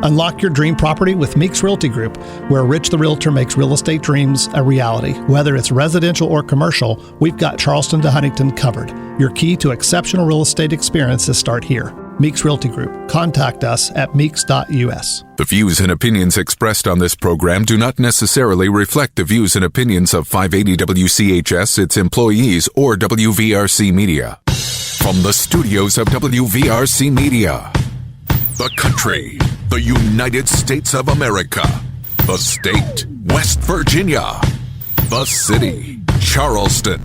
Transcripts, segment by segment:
Unlock your dream property with Meeks Realty Group, where Rich the Realtor makes real estate dreams a reality. Whether it's residential or commercial, we've got Charleston to Huntington covered. Your key to exceptional real estate experiences start here. Meeks Realty Group. Contact us at meeks.us. The views and opinions expressed on this program do not necessarily reflect the views and opinions of 580 WCHS, its employees, or WVRC Media. From the studios of WVRC Media, the country, the United States of America, the state, West Virginia, the city, Charleston.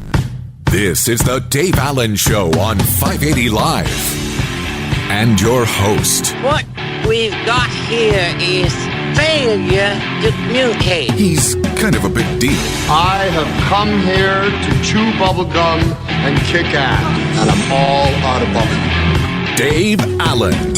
This is the Dave Allen Show on 580 Live. And your host. What we've got here is failure to communicate. He's kind of a big deal. I have come here to chew bubblegum and kick ass, and I'm all out of bubblegum. Dave Allen.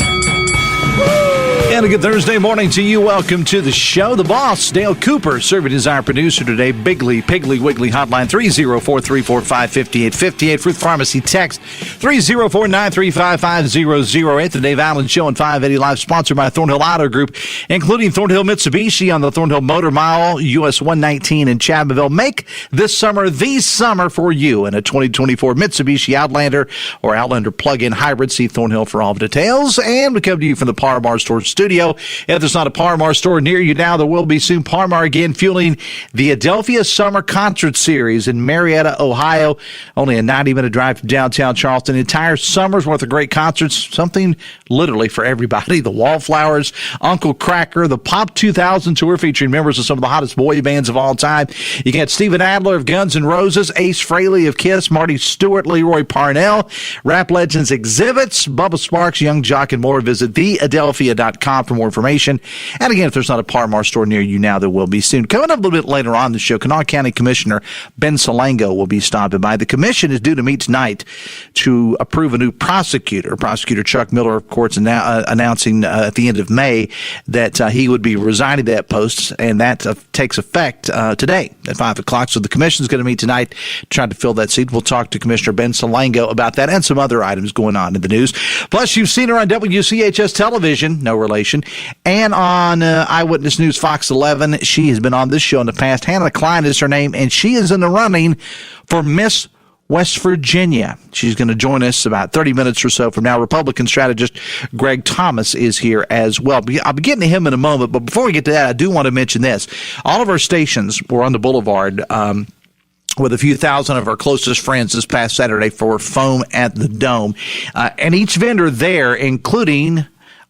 And a good Thursday morning to you. Welcome to the show. The boss, Dale Cooper, serving as our producer today. Bigly, Piggly, Wiggly hotline 304-345-5858. Fruit Pharmacy text 304-935-5008. The Dave Allen Show on 580 Live, sponsored by Thornhill Auto Group, including Thornhill Mitsubishi on the Thornhill Motor Mile, US 119 in Chapmanville. Make this summer the summer for you in a 2024 Mitsubishi Outlander or Outlander plug-in hybrid. See Thornhill for all the details. And we come to you from the Par Bar Store studio. If there's not a Par Bar store near you now, there will be soon. Par Bar again fueling the Adelphia Summer Concert Series in Marietta, Ohio. Only a 90-minute drive from downtown Charleston. Entire summer's worth of great concerts. Something literally for everybody. The Wallflowers, Uncle Cracker, the Pop 2000 Tour featuring members of some of the hottest boy bands of all time. You got Steven Adler of Guns N' Roses, Ace Frehley of Kiss, Marty Stewart, Leroy Parnell, Rap Legends Exhibits, Bubba Sparks, Young Jock, and more. Visit theadelphia.com for more information. And again, if there's not a Par Bar store near you now, there will be soon. Coming up a little bit later on the show, Kanawha County Commissioner Ben Salango will be stopping by. The commission is due to meet tonight to approve a new prosecutor. Prosecutor Chuck Miller, of course, announcing at the end of May that he would be resigning that post, and that takes effect today at 5 o'clock. So the commission is going to meet tonight trying to fill that seat. We'll talk to Commissioner Ben Salango about that and some other items going on in the news. Plus, you've seen her on WCHS television, no relation, and on Eyewitness News Fox 11. She has been on this show in the past. Hannah Cline is her name, and she is in the running for Miss West Virginia. She's going to join us about 30 minutes or so from now. Republican strategist Greg Thomas is here as well. I'll be getting to him in a moment, but before we get to that, I do want to mention this. All of our stations were on the boulevard with a few thousand of our closest friends this past Saturday for Foam at the Dome. And each vendor there, including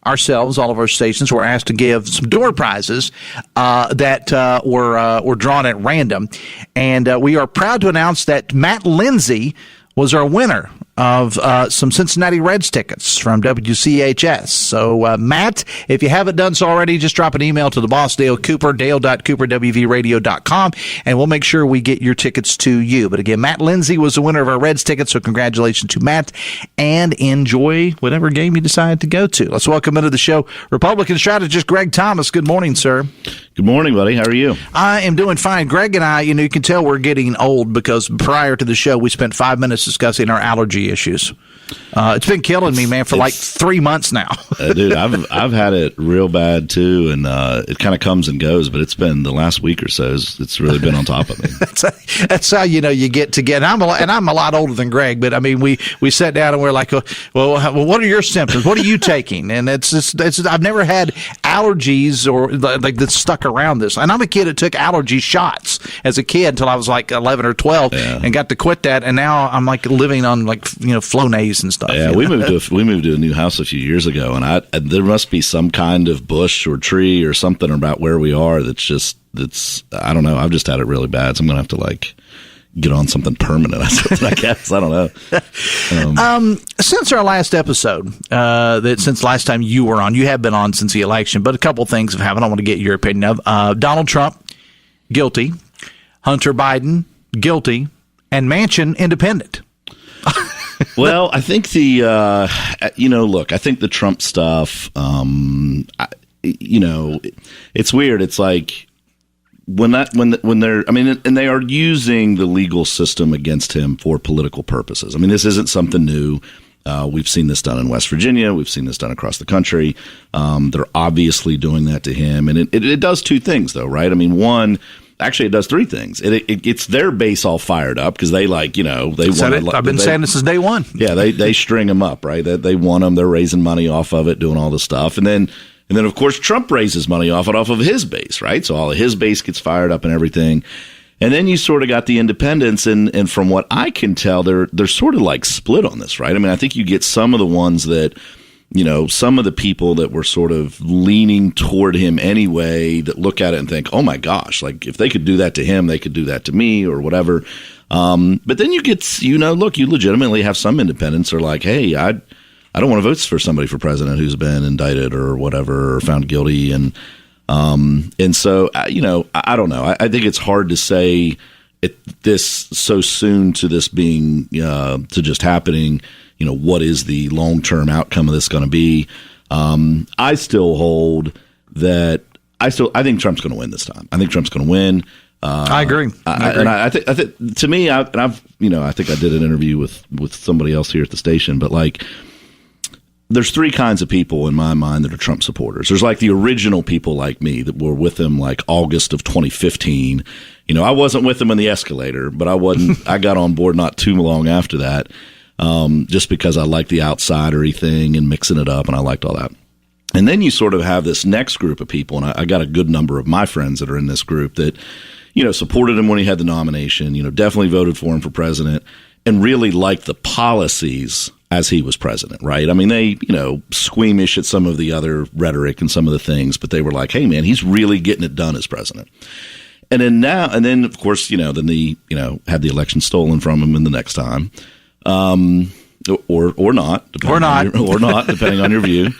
ourselves, all of our stations, were asked to give some door prizes that were drawn at random. And we are proud to announce that Matt Lindsay was our winner of some Cincinnati Reds tickets from WCHS. So, Matt, if you haven't done so already, just drop an email to the boss, Dale Cooper, dale.cooper@wvradio.com, and we'll make sure we get your tickets to you. But again, Matt Lindsay was the winner of our Reds tickets, so congratulations to Matt, and enjoy whatever game you decide to go to. Let's welcome into the show Republican strategist Greg Thomas. Good morning, sir. Good morning, buddy. How are you? I am doing fine. Greg and I, you can tell we're getting old because prior to the show, we spent 5 minutes discussing our allergy issues. It's been killing me, man, for like 3 months now. Dude, I've had it real bad too, and it kind of comes and goes. But it's been the last week or so. It's really been on top of me. That's how you get together. I'm a lot older than Greg, but I mean we sat down and we're like, well, what are your symptoms? What are you taking? And it's I've never had allergies or like that stuck around this. And I'm a kid that took allergy shots as a kid until I was like 11 or 12 and got to quit that. And now I'm like living on like Flonase and stuff. Yeah, we moved to a new house a few years ago, and there must be some kind of bush or tree or something about where we are that's I don't know. I've just had it really bad, so I'm gonna have to like get on something permanent. I guess I don't know. Since our last episode, since last time you were on, you have been on since the election, but a couple things have happened. I want to get your opinion of Donald Trump guilty, Hunter Biden guilty, and Manchin independent. Well, I think I think the Trump stuff, it's weird. It's like when they're, and they are using the legal system against him for political purposes. I mean, this isn't something new. We've seen this done in West Virginia. We've seen this done across the country. They're obviously doing that to him. And it does two things, though, right? I mean, one, actually, it does three things. It gets their base all fired up because they they want. I've been saying this since day one. Yeah, they string them up, right? They want them. They're raising money off of it, doing all this stuff. And then, of course, Trump raises money off of his base, right? So all of his base gets fired up and everything. And then you sort of got the independents, and from what I can tell, they're sort of like split on this, right? I mean, I think you get some of the ones that, some of the people that were sort of leaning toward him anyway that look at it and think, oh my gosh, like if they could do that to him, they could do that to me or whatever. But then you get, look, you legitimately have some independents are like, hey, I don't want to vote for somebody for president who's been indicted or whatever or found guilty. And so, I don't know. I think it's hard to say this so soon to this being, to just happening, what is the long-term outcome of this going to be? I still hold that I think Trump's going to win this time. I think Trump's going to win. I agree. I think to me, I think I did an interview with somebody else here at the station, but like, there's three kinds of people in my mind that are Trump supporters. There's like the original people like me that were with him like August of 2015. I wasn't with him in the escalator, but I got on board not too long after that, just because I liked the outsidery thing and mixing it up, and I liked all that. And then you sort of have this next group of people, and I got a good number of my friends that are in this group that, supported him when he had the nomination, definitely voted for him for president, and really liked the policies as he was president, right? I mean, they, squeamish at some of the other rhetoric and some of the things, but they were like, hey, man, he's really getting it done as president. And then of course, then had the election stolen from him in the next time, or not, depending on your view.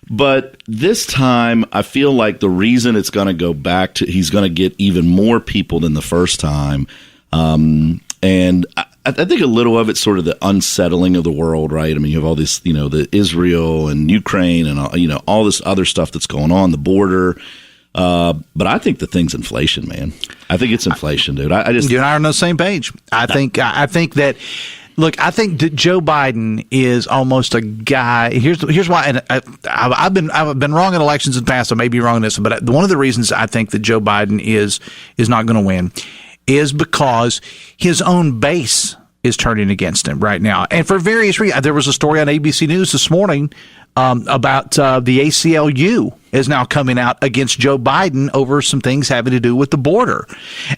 But this time, I feel like the reason it's going to go back to, he's going to get even more people than the first time. And I think a little of it's sort of the unsettling of the world, right? I mean, you have all this, the Israel and Ukraine and, all this other stuff that's going on, the border. But I think the thing's inflation, man. I think it's inflation, dude. You and I are on the same page. I think that. Look, I think that Joe Biden is almost a guy. Here's why. And I've been wrong in elections in the past. I may be wrong in this, but one of the reasons I think that Joe Biden is not going to win is because his own base is turning against him right now, and for various reasons. There was a story on ABC News this morning about the ACLU is now coming out against Joe Biden over some things having to do with the border.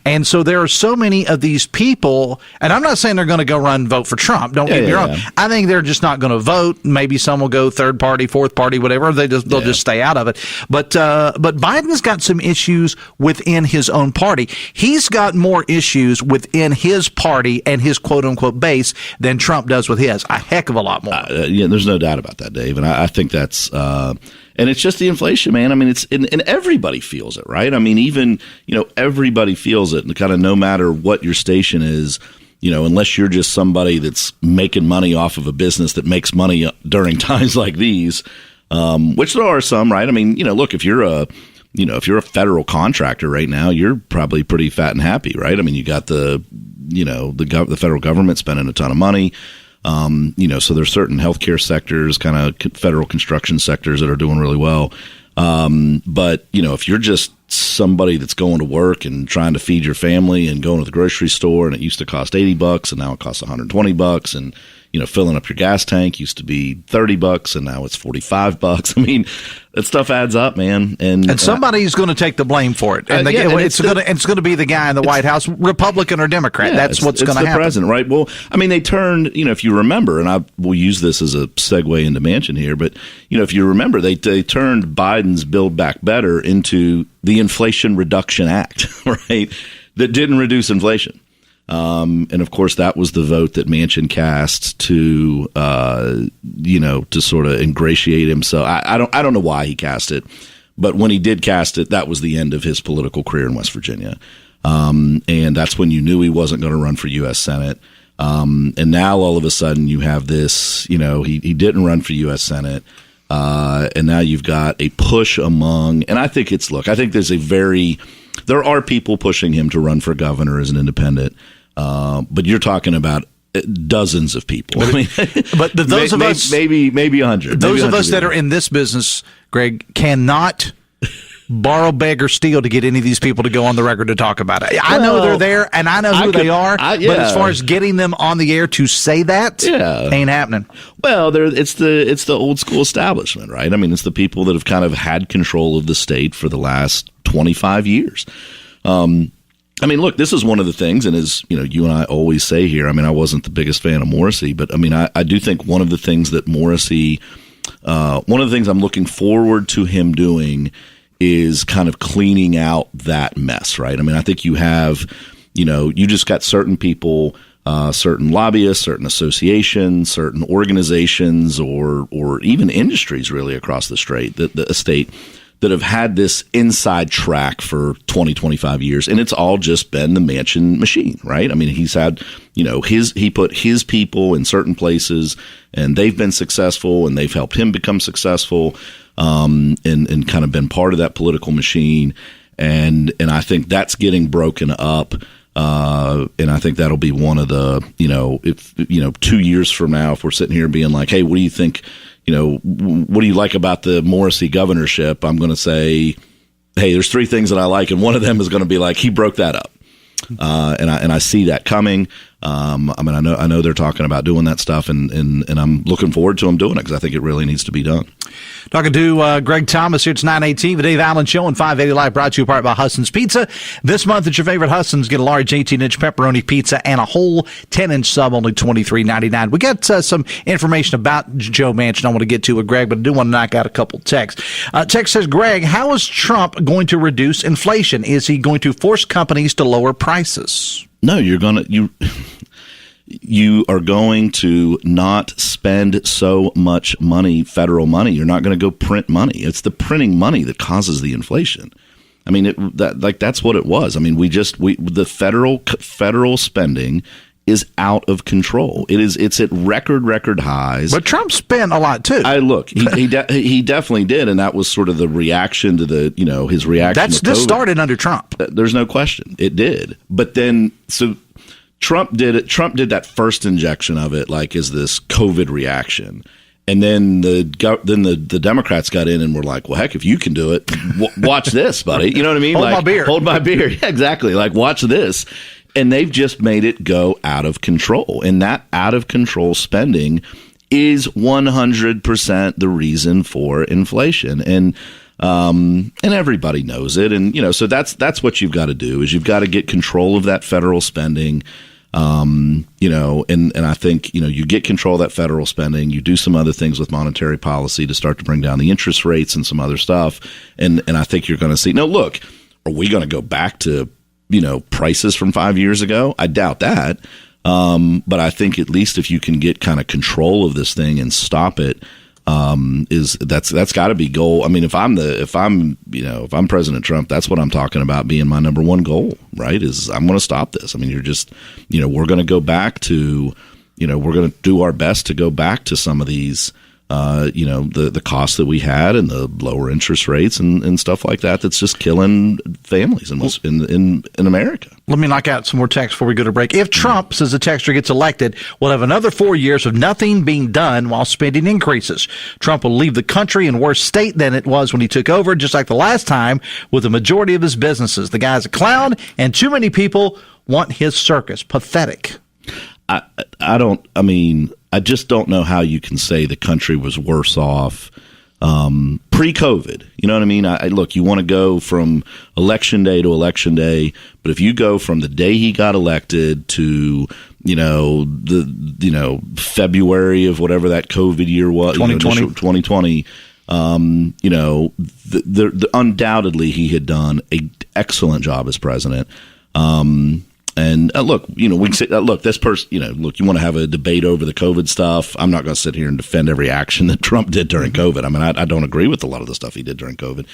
And so there are so many of these people, and I'm not saying they're going to go run and vote for Trump. Don't get me wrong. Yeah. I think they're just not going to vote. Maybe some will go third party, fourth party, whatever. They'll just stay out of it. But Biden's got some issues within his own party. He's got more issues within his party and his quote unquote base than Trump does with his. A heck of a lot more. There's no doubt about that, Dave. And I think that's, and it's just the inflation, man. I mean, and everybody feels it, right? I mean, even, everybody feels it, and kind of no matter what your station is, unless you're just somebody that's making money off of a business that makes money during times like these, which there are some, right? I mean, look, if you're a federal contractor right now, you're probably pretty fat and happy, right? I mean, you got the federal government spending a ton of money. So there's certain healthcare sectors, kind of federal construction sectors that are doing really well. But if you're just somebody that's going to work and trying to feed your family and going to the grocery store, and it used to cost $80 and now it costs $120, and filling up your gas tank used to be $30 and now it's $45. I mean, that stuff adds up, man. And somebody's going to take the blame for it. And it's going to be the guy in the White House, Republican or Democrat. That's what's going to happen. President, right? Well, I mean, they turned, if you remember, and I will use this as a segue into Manchin here, but, if you remember, they turned Biden's Build Back Better into the Inflation Reduction Act, right? That didn't reduce inflation. And of course, that was the vote that Manchin cast to, to sort of ingratiate himself. I don't know why he cast it, but when he did cast it, that was the end of his political career in West Virginia. And that's when you knew he wasn't going to run for U.S. Senate. And now all of a sudden you have this, he didn't run for U.S. Senate. And now you've got a push among, and I think there are people pushing him to run for governor as an independent. But you're talking about dozens of people. I mean, but those of us, maybe 100. Those of us that are in this business, Greg, cannot borrow, beg, or steal to get any of these people to go on the record to talk about it. I know they're there, and I know who they are, but as far as getting them on the air to say that, ain't happening. Well, it's the old school establishment, right? I mean, it's the people that have kind of had control of the state for the last 25 years. I mean, look, this is one of the things, and as you and I always say here, I mean, I wasn't the biggest fan of Morrissey, but I mean, I do think one of the things that Morrissey, one of the things I'm looking forward to him doing is kind of cleaning out that mess, right? I mean, I think you have, you just got certain people, certain lobbyists, certain associations, certain organizations, or even industries really across the state that have had this inside track for 20, 25 years, and it's all just been the Manchin machine, right? I mean, he's had, he put his people in certain places, and they've been successful, and they've helped him become successful. And kind of been part of that political machine, and I think that's getting broken up, and I think that'll be one of the if 2 years from now, if we're sitting here being like, hey, what do you think? What do you like about the Morrissey governorship? I'm going to say, hey, there's 3 things that I like, and one of them is going to be like, he broke that up, and I see that coming. I mean, I know they're talking about doing that stuff, and I'm looking forward to them doing it because I think it really needs to be done. Talking to Greg Thomas here. It's 9:18, the Dave Allen Show on 580 Live, brought to you part by Husson's Pizza. This month at your favorite Husson's, get a large 18-inch pepperoni pizza and a whole 10-inch sub, only $23.99. We got some information about Joe Manchin I want to get to with Greg, but I do want to knock out a couple texts. Text says, Greg, how is Trump going to reduce inflation? Is he going to force companies to lower prices? No, you are going to not spend so much money, federal money. You're not going to go print money. It's the printing money that causes the inflation. I mean, that's what it was. I mean, the federal spending is out of control. It's at record highs. But Trump spent a lot too. He definitely did, and that was sort of the reaction to his reaction. This started under Trump. There's no question it did. But then Trump did it. Trump did that first injection of it, like as this COVID reaction, and then the Democrats got in and were like, "Well, heck, if you can do it, watch this, buddy." You know what I mean? Hold my beer. Yeah, exactly. Like, watch this. And they've just made it go out of control. And that out of control spending is 100% the reason for inflation. And everybody knows it. And, so that's what you've got to do is you've got to get control of that federal spending. And I think, you get control of that federal spending, you do some other things with monetary policy to start to bring down the interest rates and some other stuff. And I think you're going to see, now look, are we going to go back to, prices from 5 years ago? I doubt that. But I think at least if you can get kind of control of this thing and stop it, that's got to be goal. I mean, if I'm President Trump, that's what I'm talking about being my number one goal, right? Is I'm going to stop this. I mean, you're just, we're going to go back to, we're going to do our best to go back to some of these, the costs that we had and the lower interest rates and stuff like that. That's just killing families in America. Let me knock out some more text before we go to break. If Trump, says the texter, gets elected, we'll have another 4 years of nothing being done while spending increases. Trump will leave the country in worse state than it was when he took over, just like the last time with the majority of his businesses. The guy's a clown, and too many people want his circus. Pathetic. I just don't know how you can say the country was worse off pre-COVID. You know what I mean? Look, you want to go from election day to election day, but if you go from the day he got elected to February of whatever that COVID year was, 2020. Undoubtedly he had done an excellent job as president. And look, we can say, look, this person, look, you want to have a debate over the COVID stuff. I'm not going to sit here and defend every action that Trump did during COVID. I mean, I don't agree with a lot of the stuff he did during COVID.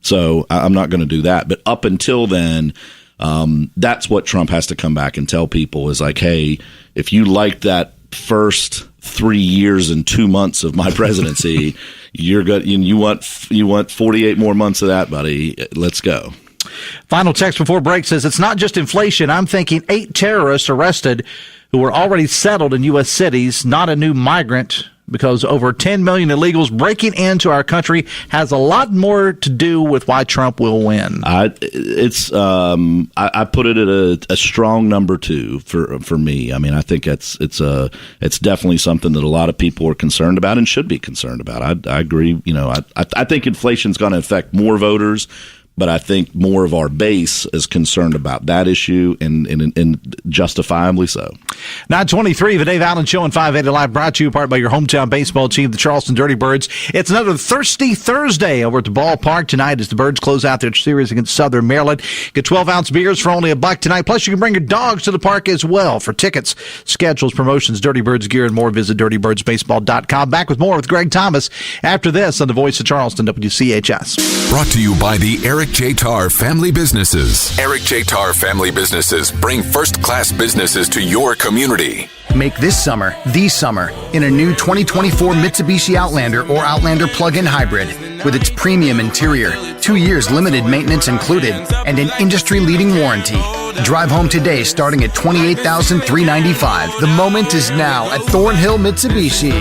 So I'm not going to do that. But up until then, that's what Trump has to come back and tell people is like, hey, if you like that first 3 years and 2 months of my presidency, you're good. You want 48 more months of that, buddy. Let's go. Final text before break says, it's not just inflation. I'm thinking 8 terrorists arrested who were already settled in U.S. cities, not a new migrant, because over 10 million illegals breaking into our country has a lot more to do with why Trump will win. I put it at a strong number 2 for me. I mean, I think it's definitely something that a lot of people are concerned about and should be concerned about. I agree. I think inflation's going to affect more voters, but I think more of our base is concerned about that issue, and justifiably so. 9:23, the Dave Allen Show on 580 Live, brought to you in part by your hometown baseball team, the Charleston Dirty Birds. It's another Thirsty Thursday over at the ballpark tonight as the Birds close out their series against Southern Maryland. Get 12-ounce beers for only $1 tonight. Plus, you can bring your dogs to the park as well. For tickets, schedules, promotions, Dirty Birds gear, and more, visit dirtybirdsbaseball.com. Back with more with Greg Thomas after this on the Voice of Charleston, WCHS. Brought to you by the Eric J. Tarr Family Businesses. Eric J. Tarr Family Businesses bring first-class businesses to your community. Make this summer the summer in a new 2024 Mitsubishi Outlander or Outlander plug-in hybrid. With its premium interior, 2 years limited maintenance included, and an industry-leading warranty. Drive home today starting at $28,395. The moment is now at Thornhill Mitsubishi.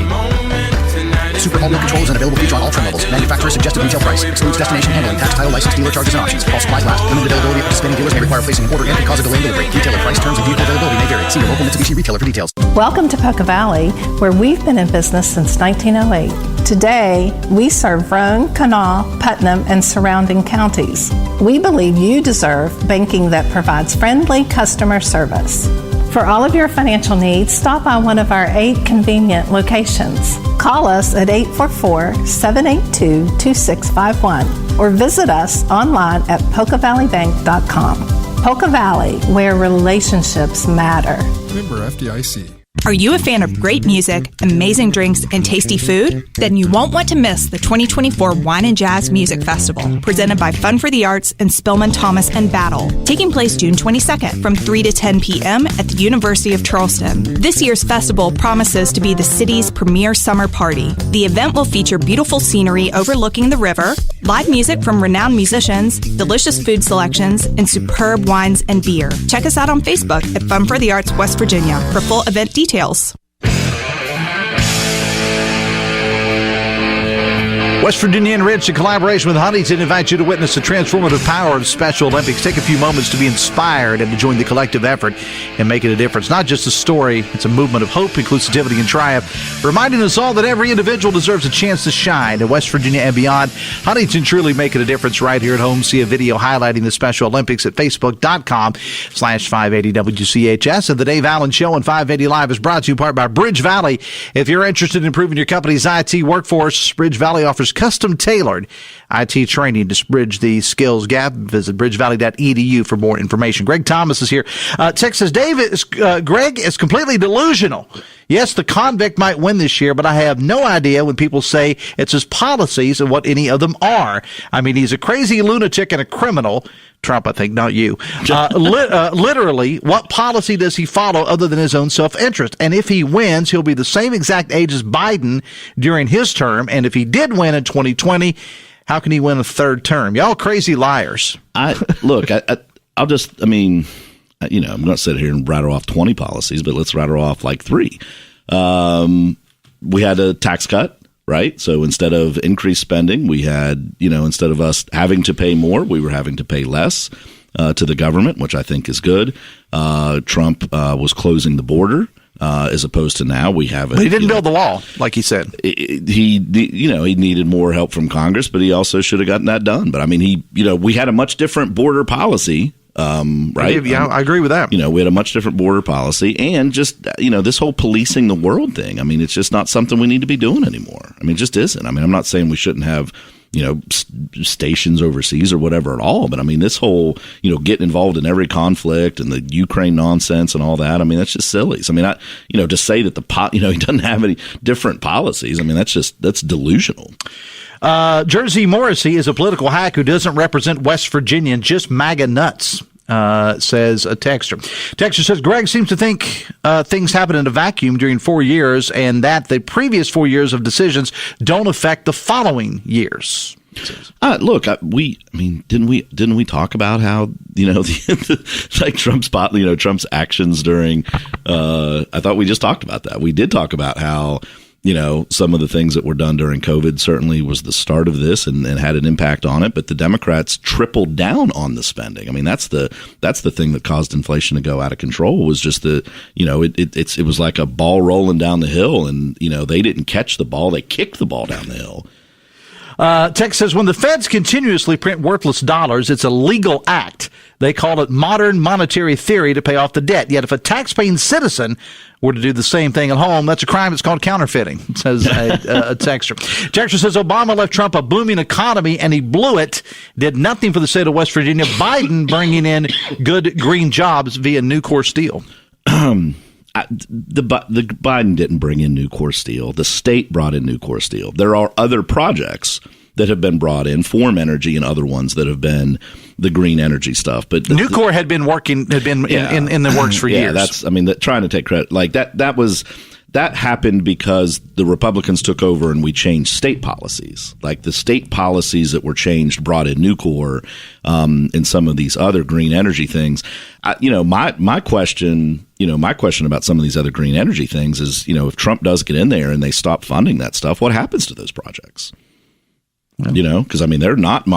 Super all-wheel controls and available feature on all trim levels. Manufacturer suggested retail price. Excludes destination handling, tax, title, license, dealer charges, and options. All supplies last. Limited availability at participating dealers may require placing an order and can cause a delay in delivery. Retailer price, terms, and vehicle availability may vary. See your local Mitsubishi retailer for details. Welcome to Poca Valley, where we've been in business since 1908. Today, we serve Roane, Kanawha, Putnam, and surrounding counties. We believe you deserve banking that provides friendly customer service. For all of your financial needs, stop by one of our 8 convenient locations. Call us at 844-782-2651 or visit us online at PocaValleyBank.com. Poca Valley, where relationships matter. Member FDIC. Are you a fan of great music, amazing drinks, and tasty food? Then you won't want to miss the 2024 Wine and Jazz Music Festival, presented by Fun for the Arts and Spillman Thomas and Battle, taking place June 22nd from 3 to 10 p.m. at the University of Charleston. This year's festival promises to be the city's premier summer party. The event will feature beautiful scenery overlooking the river, live music from renowned musicians, delicious food selections, and superb wines and beer. Check us out on Facebook at Fun for the Arts West Virginia for full event details. West Virginia Enriched, in collaboration with Huntington, invite you to witness the transformative power of Special Olympics. Take a few moments to be inspired and to join the collective effort in making a difference. Not just a story, it's a movement of hope, inclusivity, and triumph, reminding us all that every individual deserves a chance to shine in West Virginia and beyond. Huntington truly making a difference right here at home. See a video highlighting the Special Olympics at facebook.com/580WCHS. And the Dave Allen Show on 580 Live is brought to you in part by Bridge Valley. If you're interested in improving your company's IT workforce, Bridge Valley offers custom-tailored IT training to bridge the skills gap. Visit bridgevalley.edu for more information. Greg Thomas is here. Text says, Greg is completely delusional. Yes, the convict might win this year, but I have no idea when people say it's his policies and what any of them are. I mean, he's a crazy lunatic and a criminal. Trump, I think, not you. Literally, what policy does he follow other than his own self-interest? And if he wins, he'll be the same exact age as Biden during his term. And if he did win in 2020, how can he win a third term? Y'all crazy liars. I'm going to sit here and rattle off 20 policies, but let's rattle off like 3. We had a tax cut. Right. So instead of increased spending, we had, instead of us having to pay more, we were having to pay less to the government, which I think is good. Trump was closing the border as opposed to now we have. But he didn't build the wall, like he said. He needed more help from Congress, but he also should have gotten that done. But I mean, we had a much different border policy. Right? Yeah, I agree with that. We had a much different border policy, and just this whole policing the world thing. I mean, it's just not something we need to be doing anymore. I mean, it just isn't. I mean, I'm not saying we shouldn't have stations overseas or whatever at all, but I mean, this whole getting involved in every conflict and the Ukraine nonsense and all that. I mean, that's just silly. So, I mean, to say that he doesn't have any different policies. I mean, that's delusional. Jersey Morrissey is a political hack who doesn't represent West Virginia, just MAGA nuts, says a texter. Texter says, Greg seems to think things happen in a vacuum during 4 years and that the previous 4 years of decisions don't affect the following years. Look, didn't we talk about how like Trump's actions during? I thought we just talked about that. We did talk about how some of the things that were done during COVID certainly was the start of this and had an impact on it. But the Democrats tripled down on the spending. I mean, that's the thing that caused inflation to go out of control. Was just it was like a ball rolling down the hill, and they didn't catch the ball; they kicked the ball down the hill. Text says, when the feds continuously print worthless dollars, it's a legal act. They call it modern monetary theory to pay off the debt. Yet if a taxpaying citizen were to do the same thing at home, that's a crime. It's called counterfeiting, says a texter. Texter says, Obama left Trump a booming economy, and he blew it, did nothing for the state of West Virginia. Biden bringing in good green jobs via Nucor Steel. The Biden didn't bring in Nucor Steel. The state brought in Nucor Steel. There are other projects that have been brought in, Form Energy and other ones that have been the green energy stuff. But Nucor had been in the works for years. Trying to take credit like that happened because the Republicans took over and we changed state policies. Like the state policies that were changed brought in Nucor and some of these other green energy things. My question about some of these other green energy things is, if Trump does get in there and they stop funding that stuff, what happens to those projects? Because they're not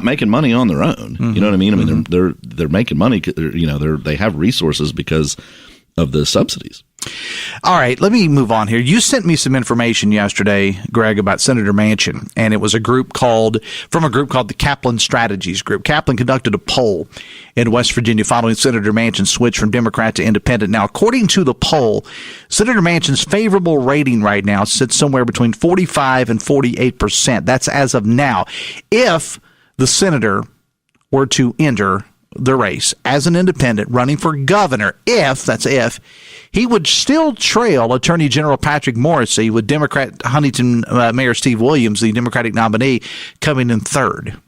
making money on their own. Mm-hmm. You know what I mean? They're making money. They have resources because of the subsidies. All right, let me move on here. You sent me some information yesterday, Greg, about Senator Manchin, and it was from a group called the Kaplan Strategies Group. Kaplan conducted a poll in West Virginia following Senator Manchin's switch from Democrat to Independent. Now, according to the poll, Senator Manchin's favorable rating right now sits somewhere between 45 and 48%. That's as of now. If the senator were to enter the race as an independent running for governor, if he would still trail Attorney General Patrick Morrisey, with Democrat Huntington Mayor Steve Williams, the Democratic nominee, coming in third.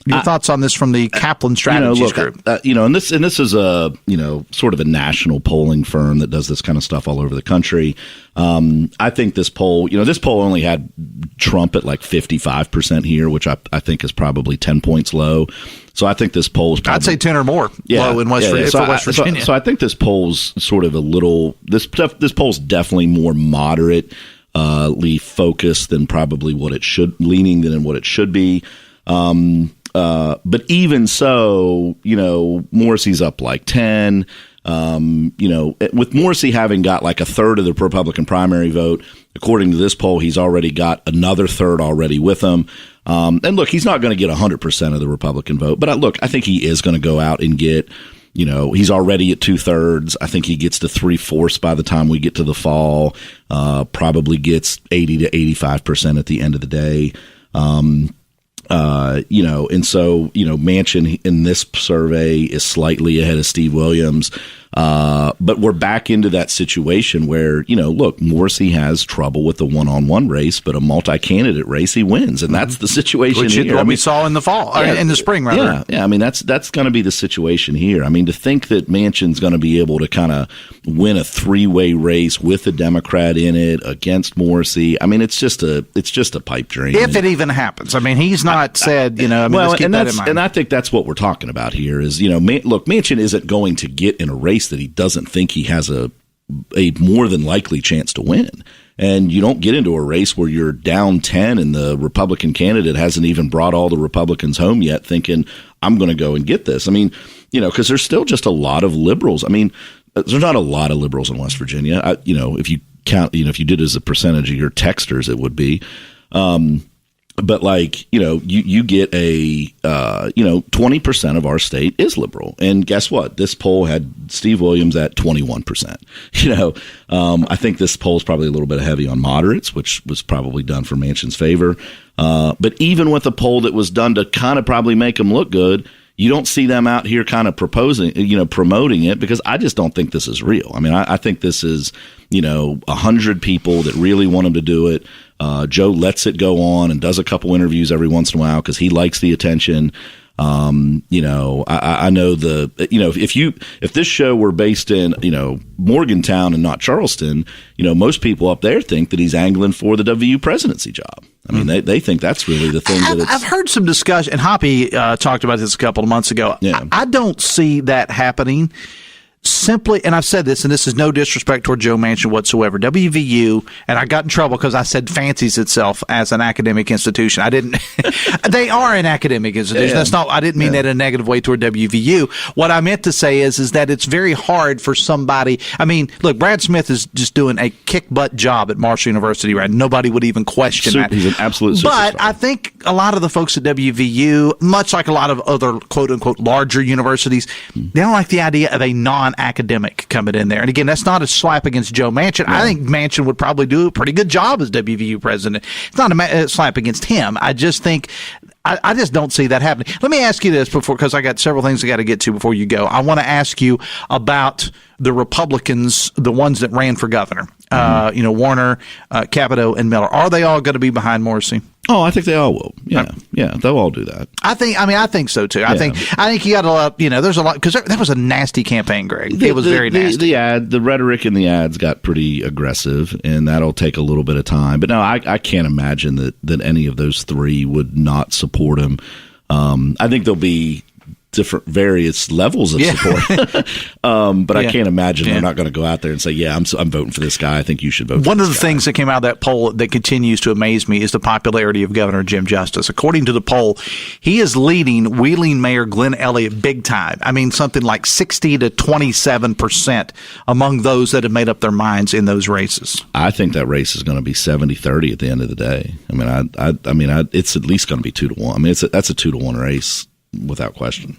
Your thoughts on this from the Kaplan Strategies Group? And this is a sort of a national polling firm that does this kind of stuff all over the country. I think this poll only had Trump at like 55% here, which I think is probably 10 points low. So I think this poll's probably, I'd say 10 or more low in West Virginia. So I think this poll's sort of this poll's definitely more moderately focused than probably what it should be. But even so, Morrissey's up like 10. With Morrissey having got like a third of the Republican primary vote, according to this poll, he's already got another third already with him. And look, he's not going to get 100% of the Republican vote, but I think he is going to go out and get, he's already at 2/3. I think he gets to 3/4 by the time we get to the fall, probably gets 80 to 85% at the end of the day. And so, Manchin in this survey is slightly ahead of Steve Williams. But we're back into that situation where, look, Morrissey has trouble with the one-on-one race, but a multi-candidate race, he wins. And that's the situation Which here. What we saw in the fall, in the spring, rather. Yeah. That's going to be the situation here. To think that Manchin's going to be able to kind of win a three-way race with a Democrat in it against Morrissey, it's just a pipe dream. If it even happens. He's not said, let's keep that in mind. And I think that's what we're talking about here is, look, Manchin isn't going to get in a race that he doesn't think he has a more than likely chance to win. And you don't get into a race where you're down 10 and the Republican candidate hasn't even brought all the Republicans home yet thinking, I'm going to go and get this. Because there's still just a lot of liberals. There's not a lot of liberals in West Virginia. If you count, if you did as a percentage of your texters, it would be. But you get 20% of our state is liberal. And guess what? This poll had Steve Williams at 21%. I think this poll is probably a little bit heavy on moderates, which was probably done for Manchin's favor. But even with a poll that was done to kind of probably make him look good, you don't see them out here kind of promoting it, because I just don't think this is real. I think this is, 100 people that really want him to do it. Joe lets it go on and does a couple interviews every once in a while because he likes the attention. I know if this show were based in, Morgantown and not Charleston, most people up there think that he's angling for the WU presidency job. I mean, they think that's really the thing. I've heard some discussion, and Hoppy talked about this a couple of months ago. Yeah. I don't see that happening. Simply, and I've said this, and this is no disrespect toward Joe Manchin whatsoever. WVU, and I got in trouble because I said fancies itself as an academic institution. I didn't. They are an academic institution. Yeah. That's not. I didn't mean that in a negative way toward WVU. What I meant to say is that it's very hard for somebody. I mean, look, Brad Smith is just doing a kick butt job at Marshall University, right? Nobody would even question that. He's an absolute superstar. But I think a lot of the folks at WVU, much like a lot of other quote unquote larger universities, they don't like the idea of a non-academic coming in there. And again, that's not a slap against Joe Manchin. I think Manchin would probably do a pretty good job as WVU president. It's not a slap against him. I just think I just don't see that happening. Let me ask you this before, because I got several things I got to get to before you go. I want to ask you about the Republicans, the ones that ran for governor. Warner, Capito, and Miller. Are they all going to be behind Morrissey? Oh, I think they all will. Yeah, they'll all do that. I think so too. I think you got a lot. There's a lot, because that was a nasty campaign, Greg. It was very nasty. The rhetoric in the ads got pretty aggressive, and that'll take a little bit of time. But no, I can't imagine that any of those three would not support him. I think there'll be different various levels of support. But I can't imagine they're not going to go out there and say, I'm voting for this guy. I think you should vote for One this of the guy. things that came out of that poll that continues to amaze me is the popularity of Governor Jim Justice. According to the poll, he is leading Wheeling Mayor Glenn Elliott big time. I mean, something like 60 to 27% among those that have made up their minds in those races. I think that race is going to be 70-30 at the end of the day. I mean, it's at least going to be 2-1. I mean, that's a 2-1 race, without question.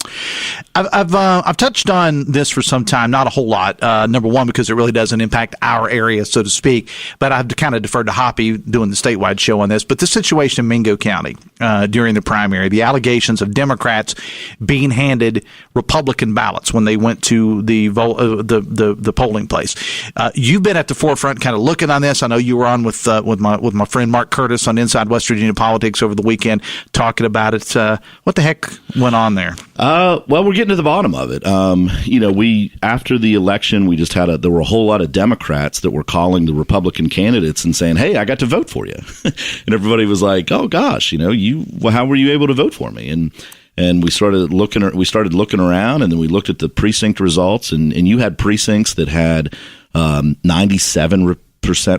I've touched on this for some time, not a whole lot. Number one, because it really doesn't impact our area, so to speak. But I've kind of deferred to Hoppy doing the statewide show on this. But the situation in Mingo County during the primary, the allegations of Democrats being handed Republican ballots when they went to the polling place. You've been at the forefront, kind of looking on this. I know you were on with my friend Mark Curtis on Inside West Virginia Politics over the weekend, talking about it. What the heck went on there? Well, we're getting to the bottom of it. We after the election, there were a whole lot of Democrats that were calling the Republican candidates and saying, "Hey, I got to vote for you," and everybody was like, "Oh gosh, how were you able to vote for me?" And we started looking around, and then we looked at the precinct results, and you had precincts that had 97%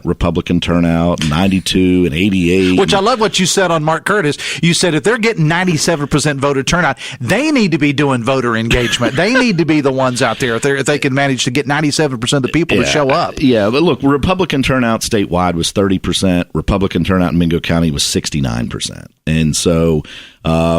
Republican turnout, 92 and 88. Which I love what you said on Mark Curtis. You said if they're getting 97% voter turnout, they need to be doing voter engagement. They need to be the ones out there if they can manage to get 97% of the people to show up. Yeah, but look, Republican turnout statewide was 30%. Republican turnout in Mingo County was 69%. And so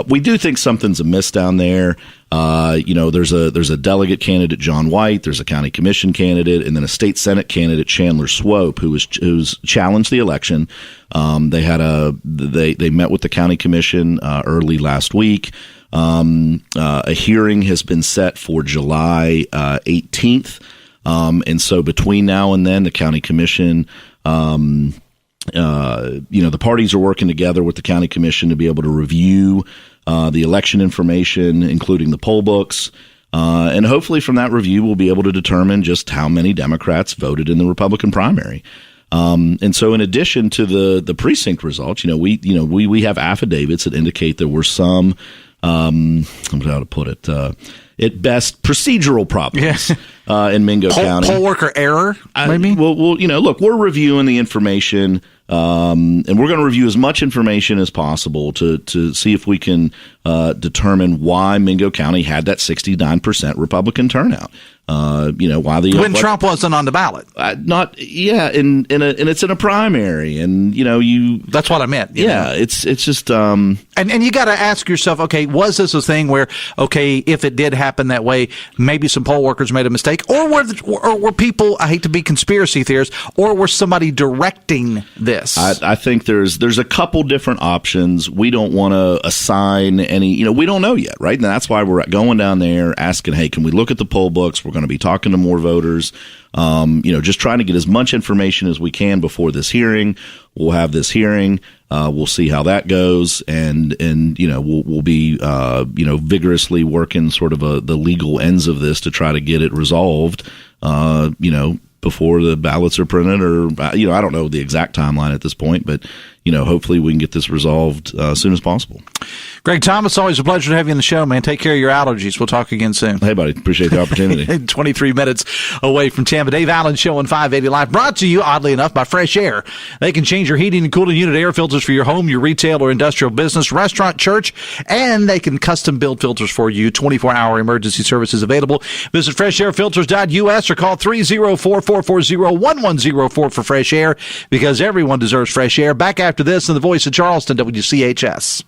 we do think something's amiss down there. There's a delegate candidate, John White. There's a county commission candidate, and then a state senate candidate, Chandler Swope, who's challenged the election. They met with the county commission early last week. A hearing has been set for July 18th, and so between now and then, the county commission. The parties are working together with the county commission to be able to review the election information, including the poll books. And hopefully from that review, we'll be able to determine just how many Democrats voted in the Republican primary. And so in addition to the precinct results, we have affidavits that indicate there were some, how to put it, at best procedural problems in Mingo County. Poll worker error, maybe? Look, we're reviewing the information, and we're going to review as much information as possible to see if we can determine why Mingo County had that 69% Republican turnout. When Trump wasn't on the ballot, and it's in a primary, and that's what I meant. It's just and you got to ask yourself, okay, was this a thing where, okay, if it did happen that way, maybe some poll workers made a mistake, or were people? I hate to be conspiracy theorists, or were somebody directing this? I think there's a couple different options. We don't want to assign any. We don't know yet, right? And that's why we're going down there asking, hey, can we look at the poll books? We're going to be talking to more voters, just trying to get as much information as we can before this hearing. We'll have this hearing. We'll see how that goes, and we'll be vigorously working sort of the legal ends of this to try to get it resolved. before the ballots are printed, or I don't know the exact timeline at this point, but hopefully we can get this resolved as soon as possible. Greg Thomas, always a pleasure to have you on the show, man. Take care of your allergies. We'll talk again soon. Hey, buddy. Appreciate the opportunity. 23 minutes away from Tampa. Dave Allen Show on 580 Live, brought to you, oddly enough, by Fresh Air. They can change your heating and cooling unit air filters for your home, your retail or industrial business, restaurant, church, and they can custom build filters for you. 24-hour emergency services available. Visit freshairfilters.us or call 304-440-1104 for Fresh Air, because everyone deserves fresh air. Back after this in the voice of Charleston, WCHS.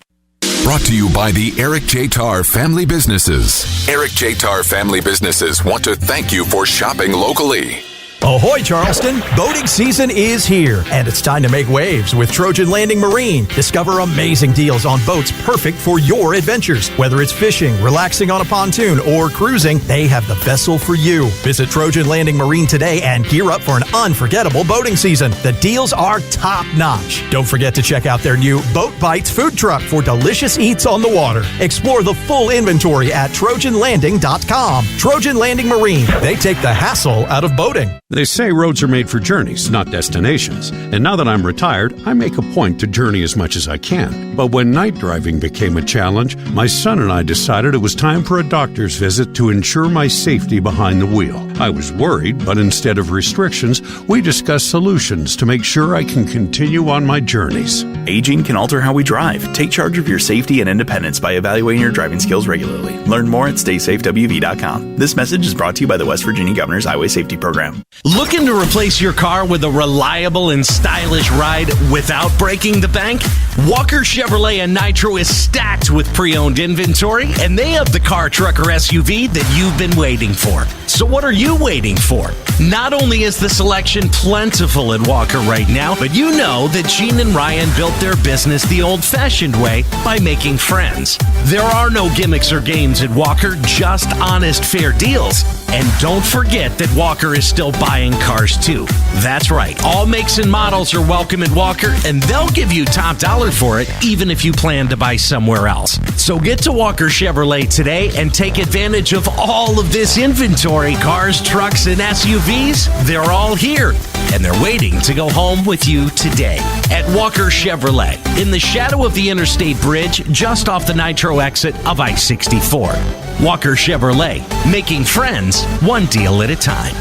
Brought to you by the Eric J. Tarr Family Businesses. Eric J. Tarr Family Businesses want to thank you for shopping locally. Ahoy, Charleston! Boating season is here, and it's time to make waves with Trojan Landing Marine. Discover amazing deals on boats perfect for your adventures. Whether it's fishing, relaxing on a pontoon, or cruising, they have the vessel for you. Visit Trojan Landing Marine today and gear up for an unforgettable boating season. The deals are top-notch. Don't forget to check out their new Boat Bites food truck for delicious eats on the water. Explore the full inventory at TrojanLanding.com. Trojan Landing Marine. They take the hassle out of boating. They say roads are made for journeys, not destinations. And now that I'm retired, I make a point to journey as much as I can. But when night driving became a challenge, my son and I decided it was time for a doctor's visit to ensure my safety behind the wheel. I was worried, but instead of restrictions, we discussed solutions to make sure I can continue on my journeys. Aging can alter how we drive. Take charge of your safety and independence by evaluating your driving skills regularly. Learn more at StaySafeWV.com. This message is brought to you by the West Virginia Governor's Highway Safety Program. Looking to replace your car with a reliable and stylish ride without breaking the bank? Walker Chevrolet and Nitro is stacked with pre-owned inventory, and they have the car, truck, or SUV that you've been waiting for. So what are you waiting for? Not only is the selection plentiful at Walker right now, but you know that Gene and Ryan built their business the old-fashioned way by making friends. There are no gimmicks or games at Walker, just honest, fair deals. And don't forget that Walker is still buying cars too. That's right. All makes and models are welcome at Walker, and they'll give you top dollar for it, even if you plan to buy somewhere else. So get to Walker Chevrolet today and take advantage of all of this inventory. Cars, trucks, and SUVs, they're all here, and they're waiting to go home with you today. At Walker Chevrolet, in the shadow of the Interstate Bridge, just off the Nitro exit of I-64. Walker Chevrolet, making friends one deal at a time.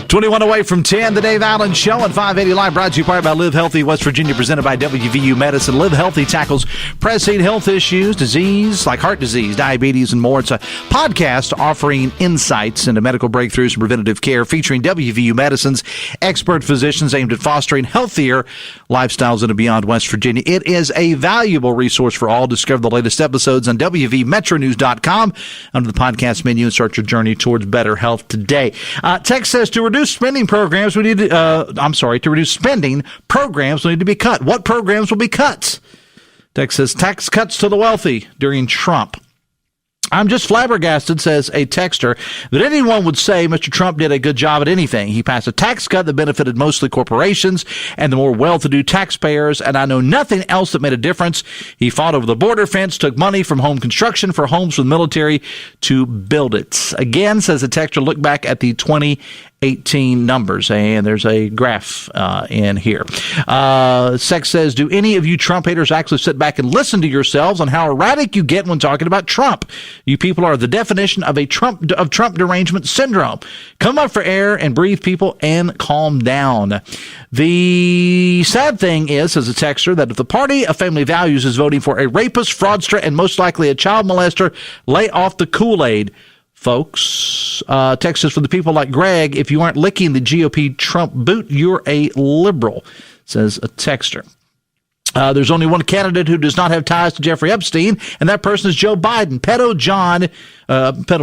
21 away from 10, the Dave Allen Show on 580 Live, brought to you by Live Healthy West Virginia, presented by WVU Medicine. Live Healthy tackles pressing health issues, disease like heart disease, diabetes, and more. It's a podcast offering insights into medical breakthroughs and preventative care, featuring WVU Medicine's expert physicians aimed at fostering healthier lifestyles in and beyond West Virginia. It is a valuable resource for all. Discover the latest episodes on WVMetronews.com under the podcast menu and start your journey towards better health today. Text says to reduce spending programs, we need to, to reduce spending programs will need to be cut. What programs will be cut? Text says tax cuts to the wealthy during Trump. I'm just flabbergasted, says a texter, that anyone would say Mr. Trump did a good job at anything. He passed a tax cut that benefited mostly corporations and the more well-to-do taxpayers, and I know nothing else that made a difference. He fought over the border fence, took money from home construction for homes for the military to build it. Again, says the texter, look back at the 2018 numbers, and there's a graph in here. Sex says, do any of you Trump haters actually sit back and listen to yourselves on how erratic you get when talking about Trump? You people are the definition of Trump derangement syndrome. Come up for air and breathe, people, and calm down. The sad thing is, says a texter, that if the party of family values is voting for a rapist, fraudster, and most likely a child molester, lay off the Kool-Aid. Folks, text says, for the people like Greg, if you aren't licking the GOP Trump boot, you're a liberal, says a texter. There's only one candidate who does not have ties to Jeffrey Epstein, and that person is Joe Biden. Pedo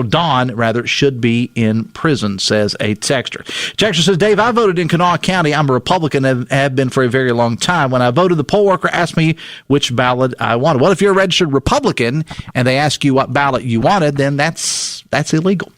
Don should be in prison, says a texter. Texter says, Dave, I voted in Kanawha County. I'm a Republican and have been for a very long time. When I voted, the poll worker asked me which ballot I wanted. Well, if you're a registered Republican and they ask you what ballot you wanted, then that's illegal.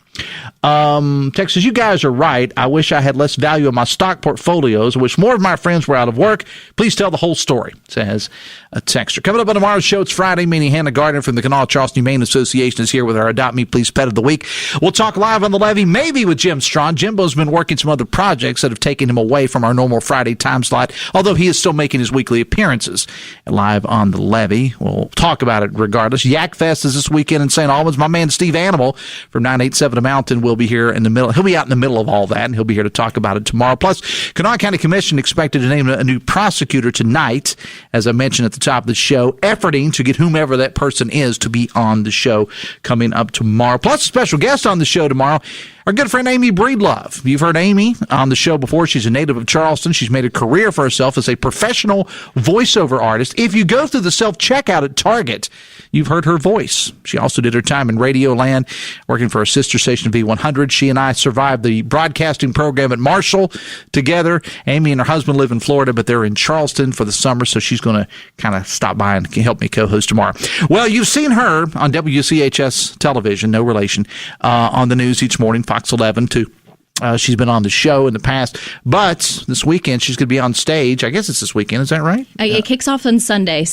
Texas, you guys are right. I wish I had less value in my stock portfolios. I wish more of my friends were out of work. Please tell the whole story, says a texter. Coming up on tomorrow's show, it's Friday, meaning Hannah Gardner from the Kanawha Charleston Humane Association is here with our Adopt Me Please Pet of the Week. We'll talk live on the levee, maybe with Jim Strawn. Jimbo's been working some other projects that have taken him away from our normal Friday time slot, although he is still making his weekly appearances live on the levee. We'll talk about it regardless. Yak Fest is this weekend in St. Albans. My man Steve Animal from 987 A Mountain will be here in the middle. He'll be out in the middle of all that, and he'll be here to talk about it tomorrow. Plus, Kanawha County Commission expected to name a new prosecutor tonight, as I mentioned at the top of the show, efforting to get whomever that person is to be on the show coming up tomorrow. Plus, a special guest on the show tomorrow, our good friend Amy Breedlove. You've heard Amy on the show before. She's a native of Charleston. She's made a career for herself as a professional voiceover artist. If you go through the self-checkout at Target, you've heard her voice. She also did her time in Radio Land, working for a sister station V100. She and I survived the broadcasting program at Marshall together. Amy and her husband live in Florida, but they're in Charleston for the summer, so she's going to kind of stop by and help me co-host tomorrow. Well, you've seen her on WCHS television, no relation, on the news each morning, Fox 11 too. She's been on the show in the past, but this weekend she's going to be on stage. I guess it's this weekend. Is that right? It kicks off on Sunday.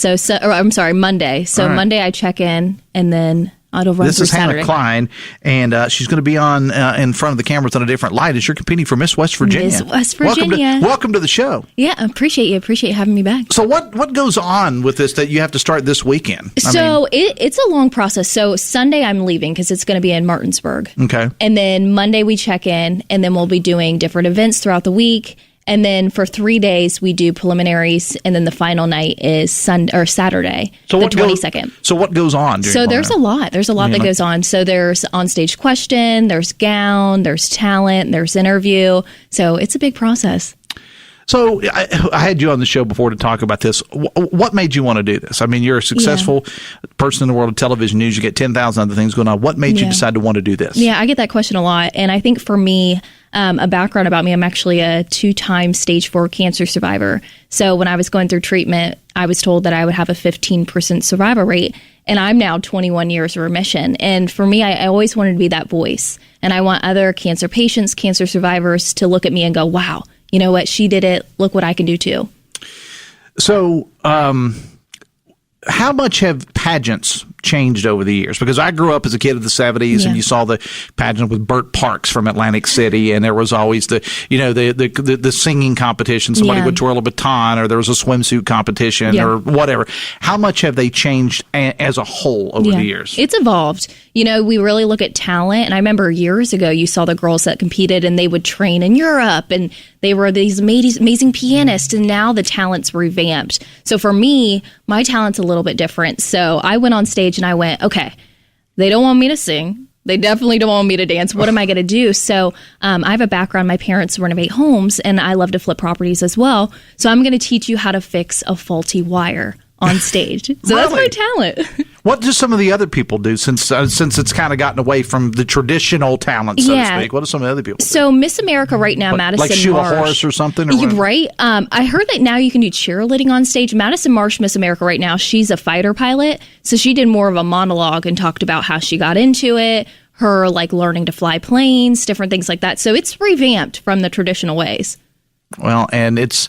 Monday. So right. Monday I check in, and then it'll run through Saturday. This is Hannah Cline, and she's going to be on in front of the cameras on a different light as you're competing for Miss West Virginia. Miss West Virginia. Welcome to the show. Yeah, I appreciate you. Appreciate having me back. So what goes on with this that you have to start this weekend? It's a long process. So Sunday I'm leaving because it's going to be in Martinsburg. Okay. And then Monday we check in, and then we'll be doing different events throughout the week. And then for 3 days, we do preliminaries, and then the final night is Saturday, the 22nd. So what goes on? So there's a lot. There's a lot that goes on. So there's on-stage question, there's gown, there's talent, there's interview. So it's a big process. So I had you on the show before to talk about this. What made you want to do this? I mean, you're a successful person in the world of television news. You get 10,000 other things going on. What made you decide to want to do this? Yeah, I get that question a lot. And I think for me, a background about me, I'm actually a 2-time stage 4 cancer survivor. So when I was going through treatment, I was told that I would have a 15% survival rate. And I'm now 21 years of remission. And for me, I always wanted to be that voice. And I want other cancer patients, cancer survivors to look at me and go, wow, you know what? She did it. Look what I can do too. So, how much have pageants changed over the years? Because I grew up as a kid of the 70s, and you saw the pageant with Burt Parks from Atlantic City, and there was always the singing competition. Somebody would twirl a baton, or there was a swimsuit competition, or whatever. How much have they changed as a whole over the years? It's evolved. You know, we really look at talent, and I remember years ago you saw the girls that competed, and they would train in Europe, and they were these amazing pianists, and now the talent's revamped. So for me, my talent's a little bit different. So I went on stage and I went, okay, they don't want me to sing. They definitely don't want me to dance. What am I going to do? So I have a background. My parents renovate homes, and I love to flip properties as well. So I'm going to teach you how to fix a faulty wire on stage. So that's my talent. What do some of the other people do since it's kind of gotten away from the traditional talent, so to speak? What do some of the other people do? So Miss America right now, Madison Marsh. Like shoe Marsh, a horse or something? Right. I heard that now you can do cheerleading on stage. Madison Marsh, Miss America right now, she's a fighter pilot. So she did more of a monologue and talked about how she got into it, her like learning to fly planes, different things like that. So it's revamped from the traditional ways. Well, and it's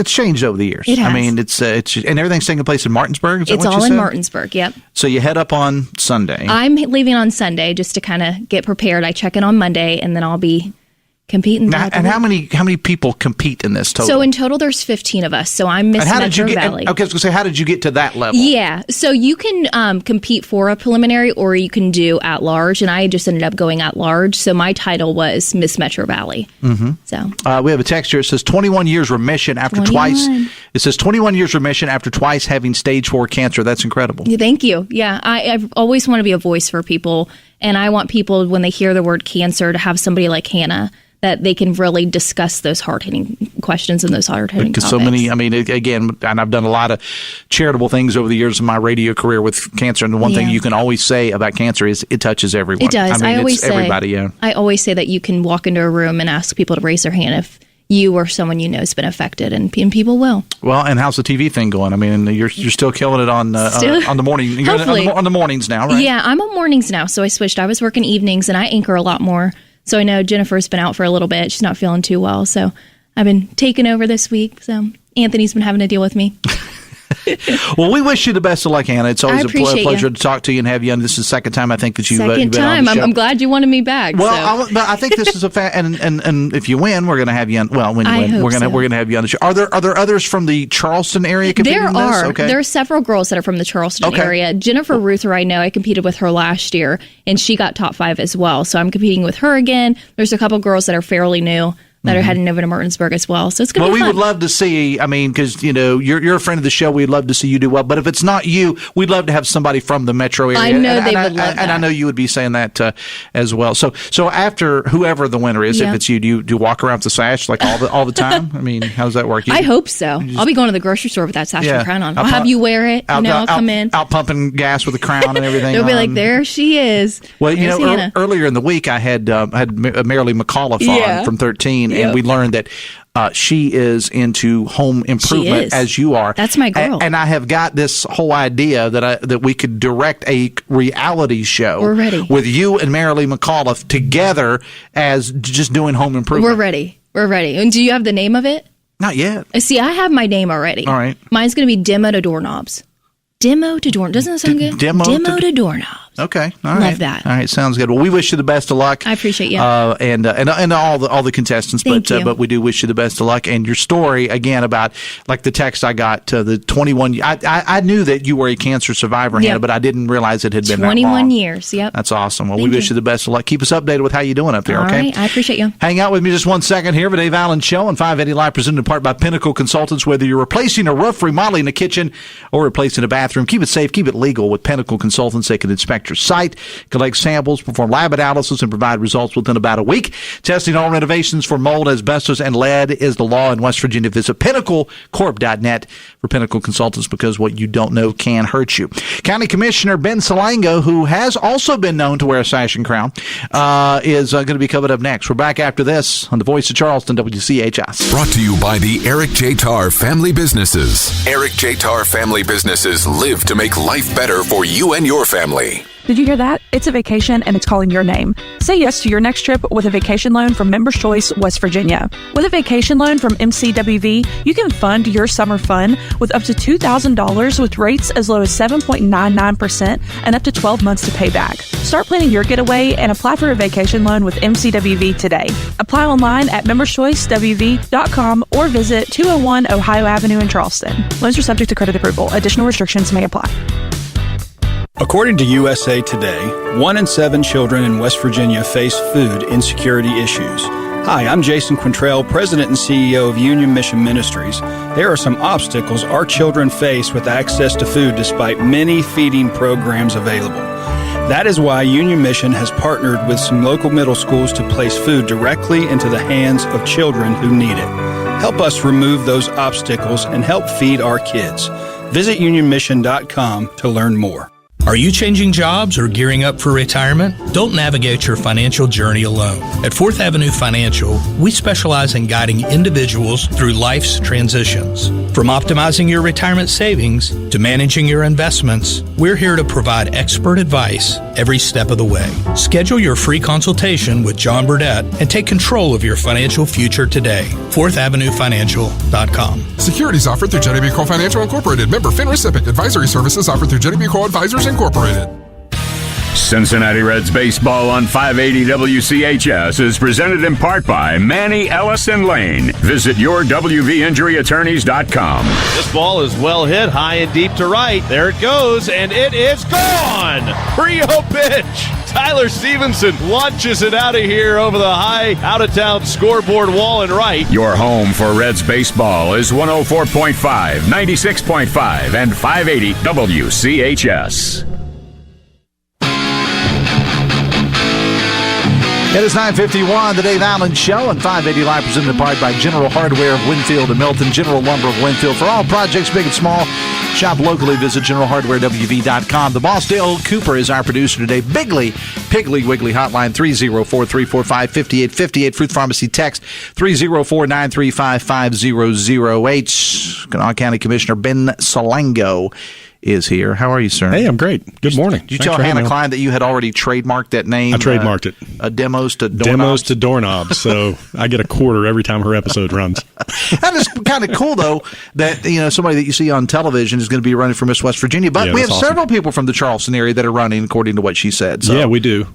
changed over the years. It has. I mean, it's and everything's taking place in Martinsburg. Is that it's what you all said? in Martinsburg. Yep. So you head up on Sunday. I'm leaving on Sunday just to kind of get prepared. I check in on Monday, and then I'll be competing. Now, and how many people compete in this total? So in total, there's 15 of us. So I'm Miss Metro Valley. Okay, I was going to say, how did you get to that level? Yeah, so you can compete for a preliminary, or you can do at large, and I just ended up going at large. So my title was Miss Metro Valley. Mm-hmm. So we have a text here. It says 21 years remission after twice. It says 21 years remission after twice having stage 4 cancer. That's incredible. Yeah, thank you. Yeah, I've always wanted to be a voice for people, and I want people, when they hear the word cancer, to have somebody like Hannah that they can really discuss those hard-hitting questions and those hard-hitting topics. Because so many, I mean, again, and I've done a lot of charitable things over the years in my radio career with cancer, and the one thing you can always say about cancer is it touches everyone. It does. I mean, I always say, everybody, I always say that you can walk into a room and ask people to raise their hand if you or someone you know has been affected, and people will. Well, and how's the TV thing going? I mean, you're still killing it on the morning. You're on the mornings now, right? Yeah, I'm on mornings now, so I switched. I was working evenings, and I anchor a lot more. So I know Jennifer's been out for a little bit. She's not feeling too well, so I've been taking over this week. So Anthony's been having to deal with me. Well, we wish you the best of luck, Hannah. It's always a pleasure to talk to you and have you on. This is the second time I think that you've been on the show. I'm glad you wanted me back. Well, but I think this is and if you win, we're going to have you on. Well, when you win, we're going to have you on the show. Are there others from the Charleston area competing in this? There are. Okay. There are several girls that are from the Charleston area. Jennifer Ruther, I know. I competed with her last year, and she got top 5 as well. So I'm competing with her again. There's a couple girls that are fairly new that are heading over to Martinsburg as well. So it's going to be fun. We would love to see, I mean, because, you're a friend of the show. We'd love to see you do well. But if it's not you, we'd love to have somebody from the metro area. I know they would love that. And I know you would be saying that as well. So after whoever the winner is, if it's you, do you walk around with the sash like all the time? I mean, how does that work? I hope so. I'll be going to the grocery store with that sash and crown on. I'll have you wear it. I'll come in. Out pumping gas with a crown and everything. They'll be like, there she is. Well, earlier in the week, I had Marilee McAuliffe on from 13, and we learned that she is into home improvement as you are. That's my girl. And I have got this whole idea that we could direct a reality show with you and Marilee McAuliffe together as just doing home improvement. We're ready. And do you have the name of it? Not yet. See, I have my name already. All right. Mine's going to be Demo to Doorknobs. Demo to doorknobs. Doesn't that sound good? Demo to doorknobs. Okay. All right. Love that. All right. Sounds good. Well, we wish you the best of luck. I appreciate you. And all the contestants. But we do wish you the best of luck. And your story, again, about like the text I got to the 21. I knew that you were a cancer survivor, Hannah, but I didn't realize it had been 21 years. Yep. That's awesome. Well, we wish you the best of luck. Keep us updated with how you're doing up there, okay? All right. I appreciate you. Hang out with me just 1 second here for Dave Allen Show on 580 Live, presented in part by Pinnacle Consultants. Whether you're replacing a roof, remodeling a kitchen, or replacing a bathroom, keep it safe, keep it legal with Pinnacle Consultants. They can inspect your site, collect samples, perform lab analysis, and provide results within about a week. Testing all renovations for mold, asbestos, and lead is the law in West Virginia. Visit pinnaclecorp.net for Pinnacle Consultants, because what you don't know can hurt you. County Commissioner Ben Salango, who has also been known to wear a sash and crown, is going to be covered up next. We're back after this on the Voice of Charleston, WCHS. Brought to you by the Eric J. Tarr Family Businesses. Eric J. Tarr Family Businesses live to make life better for you and your family. Did you hear that? It's a vacation and it's calling your name. Say yes to your next trip with a vacation loan from Members Choice West Virginia. With a vacation loan from MCWV, you can fund your summer fun with up to $2,000 with rates as low as 7.99% and up to 12 months to pay back. Start planning your getaway and apply for a vacation loan with MCWV today. Apply online at memberschoicewv.com or visit 201 Ohio Avenue in Charleston. Loans are subject to credit approval. Additional restrictions may apply. According to USA Today, 1 in 7 children in West Virginia face food insecurity issues. Hi, I'm Jason Quintrell, President and CEO of Union Mission Ministries. There are some obstacles our children face with access to food despite many feeding programs available. That is why Union Mission has partnered with some local middle schools to place food directly into the hands of children who need it. Help us remove those obstacles and help feed our kids. Visit unionmission.com to learn more. Are you changing jobs or gearing up for retirement? Don't navigate your financial journey alone. At 4th Avenue Financial, we specialize in guiding individuals through life's transitions. From optimizing your retirement savings to managing your investments, we're here to provide expert advice every step of the way. Schedule your free consultation with John Burdett and take control of your financial future today. 4thavenuefinancial.com. Securities offered through Jenny B. Cole Financial Incorporated. Member FINRA SIPC. Advisory services offered through Jenny B. Cole Advisors Incorporated. Cincinnati Reds baseball on 580 WCHS is presented in part by Manny Ellison Lane. Visit yourwvinjuryattorneys.com. This ball is well hit, high and deep to right. There it goes, and it is gone. Rio pitch. Tyler Stevenson launches it out of here over the high out-of-town scoreboard wall and right. Your home for Reds baseball is 104.5, 96.5, and 580 WCHS. It is 9:51, the Dave Allen Show, and 580 Live presented in part by General Hardware of Winfield and Milton, General Lumber of Winfield. For all projects, big and small, shop locally. Visit generalhardwarewv.com. The boss, Dale Cooper, is our producer today. Piggly Wiggly Hotline, 304-345-5858. Fruit Pharmacy text, 304-935-5008. Kanawha County Commissioner Ben Salango is here. How are you, sir? Hey, I'm great. Good morning. Did you tell Hannah Cline that you had already trademarked that name? I trademarked it. Demos to doorknobs? Demos to doorknobs. So I get a quarter every time her episode runs. That is kind of cool, though, that somebody that you see on television is going to be running for Miss West Virginia. But we have several people from the Charleston area that are running, according to what she said. So. Yeah, we do.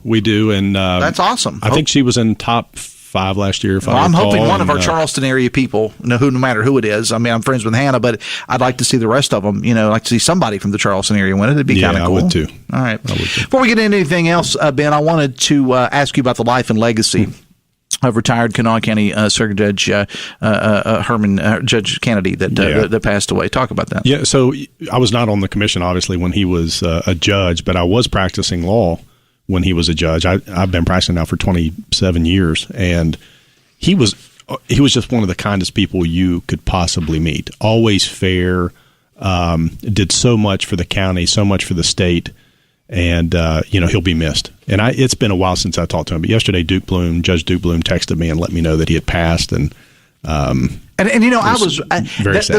And that's awesome. I think she was in top 5 last year. I'm hoping one of our Charleston area people, no matter who it is. I mean, I'm friends with Hannah, but I'd like to see the rest of them. I'd like to see somebody from the Charleston area win it. It'd be kind of cool. I would too. All right. Before we get into anything else, Ben, I wanted to ask you about the life and legacy of retired Kanawha County Circuit Judge Judge Kennedy that passed away. Talk about that. Yeah. So I was not on the commission, obviously, when he was a judge, but I was practicing law when he was a judge. I've been practicing now for 27 years, and he was just one of the kindest people you could possibly meet. Always fair, did so much for the county, so much for the state, and he'll be missed. And it's been a while since I talked to him, but yesterday Judge Duke Bloom texted me and let me know that he had passed, and that's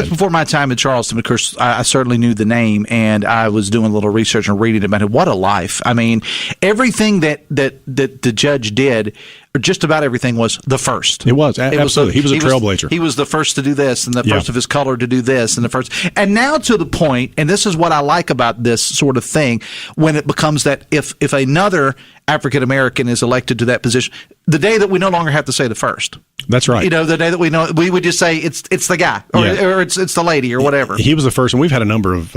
before my time in Charleston. Of course, I certainly knew the name, and I was doing a little research and reading about it. What a life! I mean, everything that the judge did, or just about everything, was the first. It was absolutely. He was a trailblazer. He was the first to do this, and the first of his color to do this, and the first. And now to the point, and this is what I like about this sort of thing, when it becomes that if another African American is elected to that position, the day that we no longer have to say the first. That's right. The day that we would just say it's the guy or it's the lady or whatever. He was the first, and we've had a number of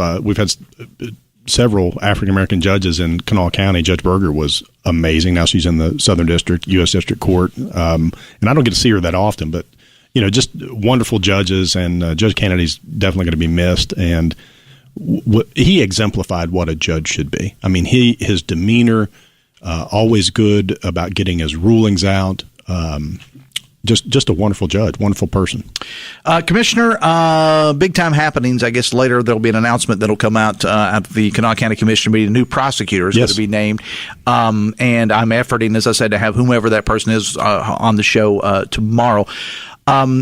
several African American judges in Kanawha County. Judge Berger was amazing. Now she's in the Southern District, U.S. District Court, and I don't get to see her that often, but just wonderful judges. And Judge Kennedy's definitely going to be missed. And he exemplified what a judge should be. I mean, his demeanor, always good about getting his rulings out. Just a wonderful judge, wonderful person. Commissioner, big time happenings. I guess later there'll be an announcement that'll come out at the Kanawha County Commission meeting. A new prosecutor is going to be named, and I'm efforting, as I said, to have whomever that person is on the show tomorrow.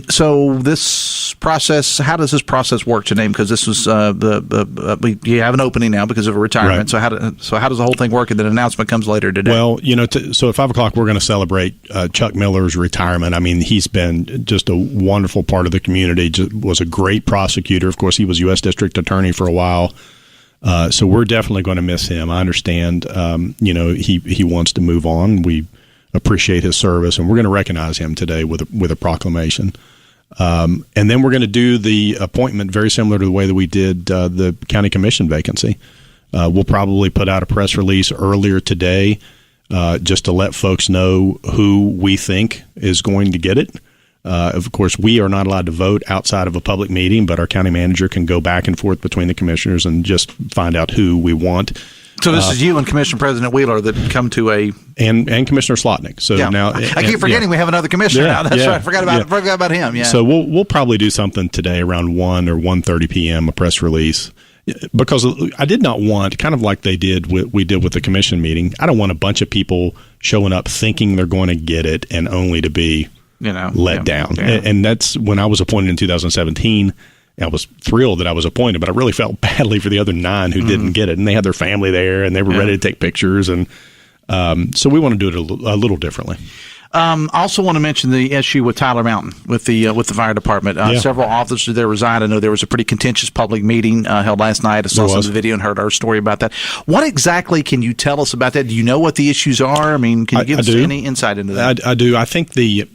So this process, how does this process work to name? Because this was you have an opening now because of a retirement. Right. So how does the whole thing work? And then an announcement comes later today. Well, so at 5 o'clock we're going to celebrate Chuck Miller's retirement. I mean, he's been just a wonderful part of the community. Was a great prosecutor. Of course, he was U.S. District Attorney for a while. So we're definitely going to miss him. I understand. He wants to move on. We appreciate his service, and we're going to recognize him today with a proclamation. And then we're going to do the appointment very similar to the way that we did the county commission vacancy. We'll probably put out a press release earlier today just to let folks know who we think is going to get it. Of course, we are not allowed to vote outside of a public meeting, but our county manager can go back and forth between the commissioners and just find out who we want. So this is you and Commissioner President Wheeler that come to a and Commissioner Slotnick. So now I keep forgetting we have another commissioner now. That's right. I forgot about him. Yeah. So we'll probably do something today around 1 or 1:30 p.m. a press release, because I did not want, kind of like we did with the commission meeting. I don't want a bunch of people showing up thinking they're going to get it and only to be let down. Yeah. And that's when I was appointed in 2017. I was thrilled that I was appointed, but I really felt badly for the other 9 who didn't get it, and they had their family there, and they were ready to take pictures, and so we want to do it a little differently. I also want to mention the issue with Tyler Mountain with the fire department. Several officers there resigned. I know there was a pretty contentious public meeting held last night. I saw some of the video and heard our story about that. What exactly can you tell us about that? Do you know what the issues are? I mean, can you give us any insight into that? I do. I think the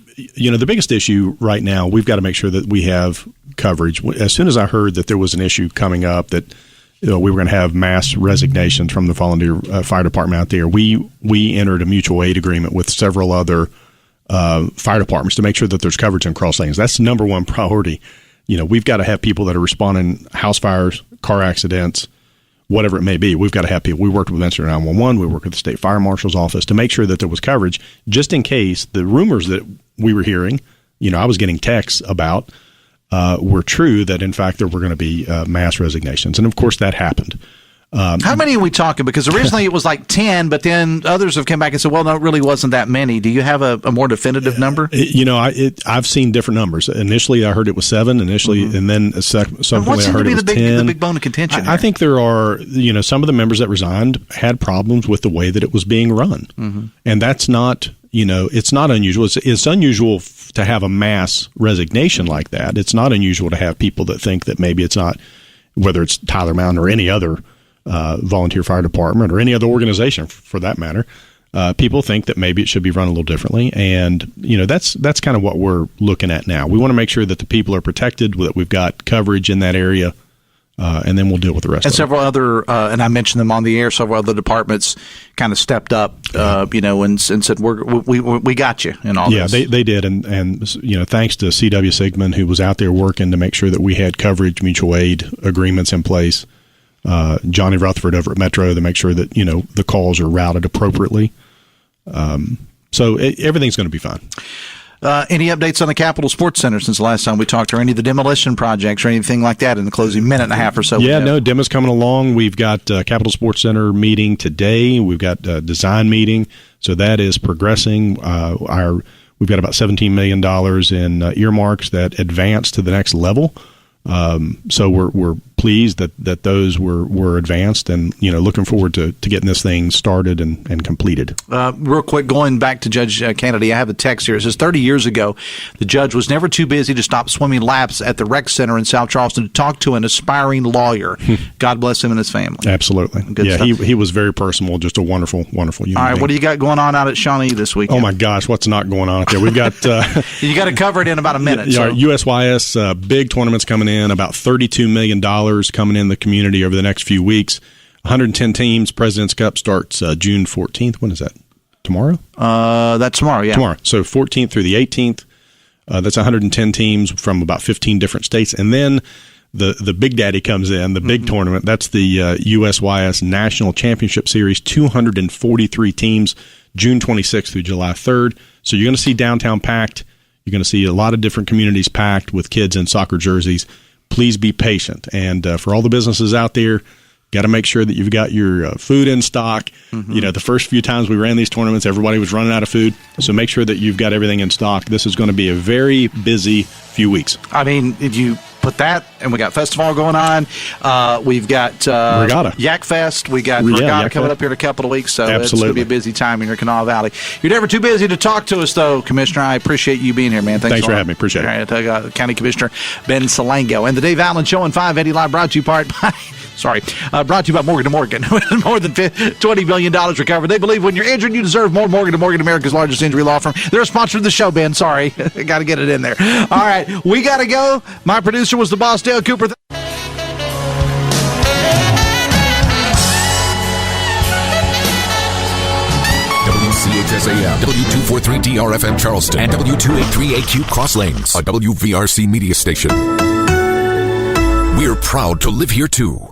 biggest issue right now, we've got to make sure that we have coverage. As soon as I heard that there was an issue coming up that we were going to have mass resignations from the volunteer fire department out there, we entered a mutual aid agreement with several other fire departments to make sure that there's coverage in cross lanes. That's the number one priority. We've got to have people that are responding house fires, car accidents, whatever it may be. We've got to have people. We worked with Venture 911. We worked with the state fire marshal's office to make sure that there was coverage, just in case the rumors that we were hearing, I was getting texts about, were true, that in fact there were going to be mass resignations. And of course that happened. How many are we talking? Because originally it was like 10, but then others have come back and said, well, no, it really wasn't that many. Do you have a more definitive number? I've seen different numbers. Initially, I heard it was 7 initially, and then subsequently I heard it was 10. The big bone of contention I think there are, some of the members that resigned had problems with the way that it was being run. Mm-hmm. And that's not, it's not unusual. It's unusual to have a mass resignation like that. It's not unusual to have people that think that maybe it's not, whether it's Tyler Mountain or any other volunteer fire department or any other organization for that matter, people think that maybe it should be run a little differently. And, that's kind of what we're looking at now. We want to make sure that the people are protected, that we've got coverage in that area, and then we'll deal with the rest of it. And several other, and I mentioned them on the air, several other departments kind of stepped up, and said, we got you in all this. Yeah, they did. And thanks to C.W. Sigmund, who was out there working to make sure that we had coverage, mutual aid agreements in place. Johnny Rutherford over at Metro to make sure that, the calls are routed appropriately. So everything's going to be fine. Any updates on the Capitol Sports Center since the last time we talked, or any of the demolition projects or anything like that in the closing minute and a half or so? Yeah, no, demo's coming along. We've got Capitol Sports Center meeting today. We've got a design meeting. So that is progressing. We've got about $17 million in earmarks that advance to the next level. So we're pleased that those were advanced, and looking forward to getting this thing started and completed. Real quick, going back to Judge Kennedy, I have a text here. It says 30 years ago, the judge was never too busy to stop swimming laps at the rec center in South Charleston to talk to an aspiring lawyer. God bless him and his family. Absolutely. Good stuff. He was very personable, just a wonderful human being. All right, what do you got going on out at Shawnee this weekend? Oh my gosh, what's not going on out there? We've got you got to cover it in about a minute. Yeah, USYS big tournaments coming in, about $32 million coming in the community over the next few weeks. 110 teams. President's Cup starts June 14th. When is that? Tomorrow? That's tomorrow, yeah. Tomorrow. So 14th through the 18th. That's 110 teams from about 15 different states. And then the Big Daddy comes in, the big tournament. That's the USYS National Championship Series, 243 teams, June 26th through July 3rd. So you're going to see downtown packed. You're going to see a lot of different communities packed with kids in soccer jerseys. Please be patient. And for all the businesses out there, got to make sure that you've got your food in stock. Mm-hmm. The first few times we ran these tournaments, everybody was running out of food. So make sure that you've got everything in stock. This is going to be a very busy few weeks. I mean, if you put that, and we got festival going on. We've got Regatta. Yak Fest. We got Regatta coming up here in a couple of weeks. So it's going to be a busy time in your Kanawha Valley. You're never too busy to talk to us, though, Commissioner. I appreciate you being here, man. Thanks for having me. Appreciate it. All right, County Commissioner Ben Salango. And the Dave Allen Show on 580 Live brought to you by Morgan & Morgan. More than $20 million recovered. They believe when you're injured, you deserve more. Morgan & Morgan, America's largest injury law firm. They're a sponsor of the show, Ben. Sorry. Got to get it in there. All right. We got to go. My producer was the boss, Dale Cooper. WCHS AM, W243DRFM Charleston, and W283AQ Cross Lanes, a WVRC media station. We're proud to live here, too.